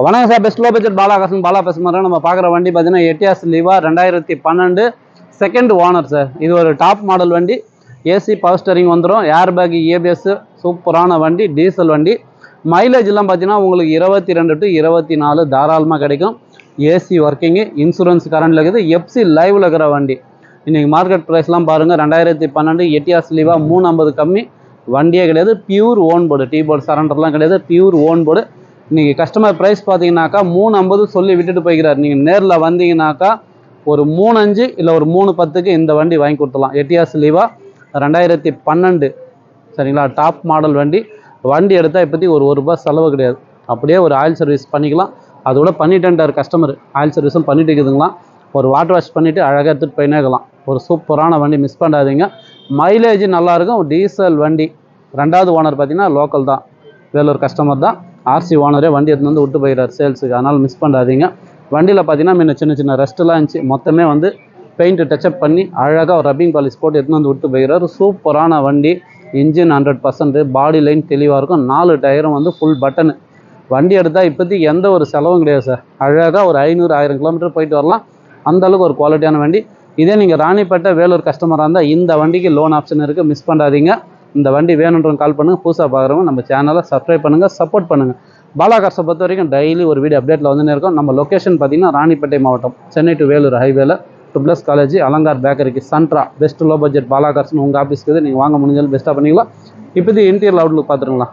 வணக்கம் sir, best low budget Bala பேசுமாரி. நம்ம பார்க்குற வண்டி பார்த்தீங்கன்னா எட்டியாஸ் லீவா 2012 செகண்ட் ஓனர் சார். இது ஒரு டாப் மாடல் வண்டி. ஏசி பவர் ஸ்டரிங் வந்துடும், ஏர் பேக், ஏபிஎஸ், சூப்பரான வண்டி, டீசல் வண்டி. மைலேஜ்லாம் பார்த்தீங்கன்னா உங்களுக்கு 22 to 24 தாராளமாக கிடைக்கும். ஏசி ஒர்க்கிங்கு, இன்சூரன்ஸ் கரண்டில் இருக்குது, எஃப்சி லைவில் இருக்கிற வண்டி. இன்றைக்கி மார்க்கெட் ப்ரைஸ்லாம் பாருங்கள், 2012 எட்டியாஸ் லீவா 350 கம்மி. வண்டியே கிடையாது, pure own board, T board சரண்டர்லாம் கிடையாது, பியூர் ஓன் போர்டு. இன்றைக்கி கஸ்டமர் ப்ரைஸ் பார்த்தீங்கன்னாக்கா 350 சொல்லி விட்டுட்டு போய்க்கிறார். நீங்கள் நேரில் வந்தீங்கன்னாக்கா ஒரு 35 இல்லை ஒரு 310க்கு இந்த வண்டி வாங்கி கொடுத்துலாம். எட்டியாஸ் லீவா 2012 சரிங்களா, டாப் மாடல் வண்டி. வண்டி எடுத்தால் இப்போதைக்கு ஒரு ரூபாய் செலவு கிடையாது. அப்படியே ஒரு ஆயில் சர்வீஸ் பண்ணிக்கலாம். அதோட பண்ணிட்டேன்ட்டார் கஸ்டமர். ஆயில் சர்வீஸும் பண்ணிட்டு இருக்குதுங்களா. ஒரு வாட்டர் வாஷ் பண்ணிவிட்டு அழகாக எடுத்துகிட்டு போயினே இருக்கலாம். ஒரு சூப்பரான வண்டி, மிஸ் பண்ணாதீங்க. மைலேஜ் நல்லாயிருக்கும், டீசல் வண்டி. ரெண்டாவது ஓனர் பார்த்தீங்கன்னா லோக்கல் தான், வேலூர் கஸ்டமர் தான். ஆர்சி ஓனரே வண்டி எடுத்து வந்து விட்டு போயிடார் சேல்ஸுக்கு, அதனால் மிஸ் பண்ணாதீங்க. வண்டியில் பார்த்தீங்கன்னா முன்ன சின்ன சின்ன ரெஸ்ட்லாம் இருந்துச்சு, மொத்தமே வந்து பெயிண்ட் டச்சப் பண்ணி அழகாக ஒரு ரப்பிங் பாலிஷ் போட்டு எடுத்து வந்து விட்டு போயிடுறாரு. சூப்பரான வண்டி. இன்ஜின் 100%, பாடி லைன் தெளிவாக இருக்கும். 4 டயரும் வந்து ஃபுல் பட்டனு. வண்டி எடுத்தால் இப்போதைக்கு எந்த ஒரு செலவும் கிடையாது சார். அழகாக ஒரு 500-1000 கிலோமீட்டர் போயிட்டு வரலாம். அந்தளவுக்கு ஒரு குவாலிட்டியான வண்டி. இதே நீங்கள் ராணிப்பேட்டை வேலூர் கஸ்டமராக இருந்தால் இந்த வண்டிக்கு லோன் ஆப்ஷன் இருக்குது, மிஸ் பண்ணாதீங்க. இந்த வண்டி வேணுன்றவங்க கால் பண்ணுங்கள். புதுசாக பார்க்குறவங்க நம்ம சேனலை சப்ஸ்கிரைப் பண்ணுங்கள், சப்போர்ட் பண்ணுங்கள். பாலா கார்ஸை பொறுத்த வரைக்கும் டெய்லி ஒரு வீடியோ அப்டேட்டில் வந்துன்னு இருக்கோம். நம்ம லொக்கேஷன் பார்த்தீங்கன்னா ராணிப்பேட்டை மாவட்டம், சென்னை டு வேலூர் ஹைவேல, ட்ரிபிள்எஸ் காலேஜ், அலங்கார் பேக்கரிக்கு சென்ட்ரா. பெஸ்ட் லோ பட்ஜெட் பாலா கார்ஸ்னு உங்கள் ஆஃபீஸ்க்கு நீங்கள் வாங்க முடிஞ்சாலும் பெஸ்ட்டாக பண்ணிக்கலாம். இப்போது இன்டீரியர் அவுட்லுக் பார்த்துருங்களா.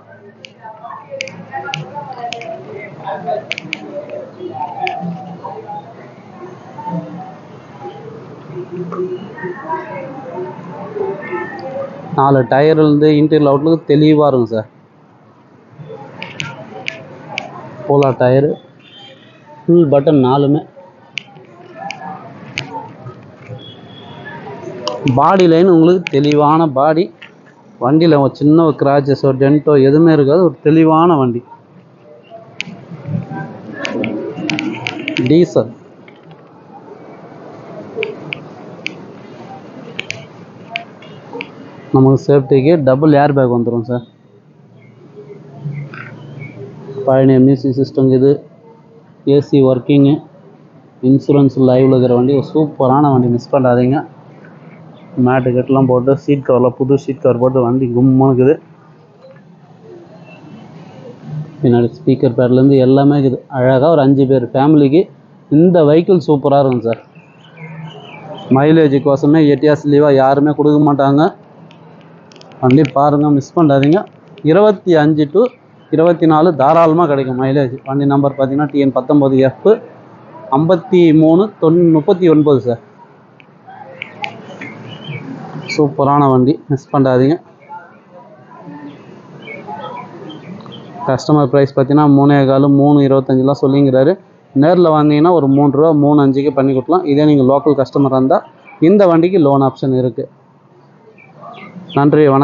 நாலு டயர்லேருந்து இன்டீரியர் அவுட்லுக்கு தெளிவாக இருக்கும் சார். போலா டயரு, ஃபுல் பட்டன் 4மே. பாடி லைன் உங்களுக்கு தெளிவான பாடி. வண்டியில் ஒரு சின்ன ஒரு கிராச்சஸோ டென்ட்டோ எதுவுமே இருக்காது. ஒரு தெளிவான வண்டி. டீசல். நமக்கு சேஃப்டிக்கு டபுள் ஏர் பேக் வந்துடும் சார். பழைய மியூசிக் சிஸ்டம் இது, ஏசி ஒர்க்கிங்கு, இன்சூரன்ஸ் லைவில் இருக்கிற வண்டி. ஒரு சூப்பரான வண்டி, மிஸ் பண்ணாதீங்க. மேட்டு கட்டெலாம் போட்டு, சீட் கவரில் புது சீட் கவர் போட்டு வண்டி கும்மாக இருக்குது. பின்னாடி ஸ்பீக்கர் பேட்லேருந்து எல்லாமே இருக்குது. அழகாக ஒரு 5 பேர் ஃபேமிலிக்கு இந்த வெஹிக்கிள் சூப்பராக இருக்கும் சார். மைலேஜுக்கோசமே எட்டியாஸ் லீவாக யாருமே கொடுக்க மாட்டாங்க. வண்டி பாருங்கள், மிஸ் பண்ணாதீங்க. 25 to 24 தாராளமாக கிடைக்கும் மைலேஜ். வண்டி நம்பர் பார்த்தீங்கன்னா TN19F 5339 சார். சூப்பரான வண்டி, மிஸ் பண்ணாதீங்க. கஸ்டமர் ப்ரைஸ் பார்த்தீங்கன்னா 3.25 3.25 சொல்லிங்கிறாரு. நேரில் வந்தீங்கன்னா ஒரு 3 ரூபா 3.5க்கு பண்ணி கொடுக்கலாம். இதே நீங்கள் லோக்கல் கஸ்டமராக இருந்தால் இந்த வண்டிக்கு லோன் ஆப்ஷன் இருக்குது. நன்றி, வணக்கம்.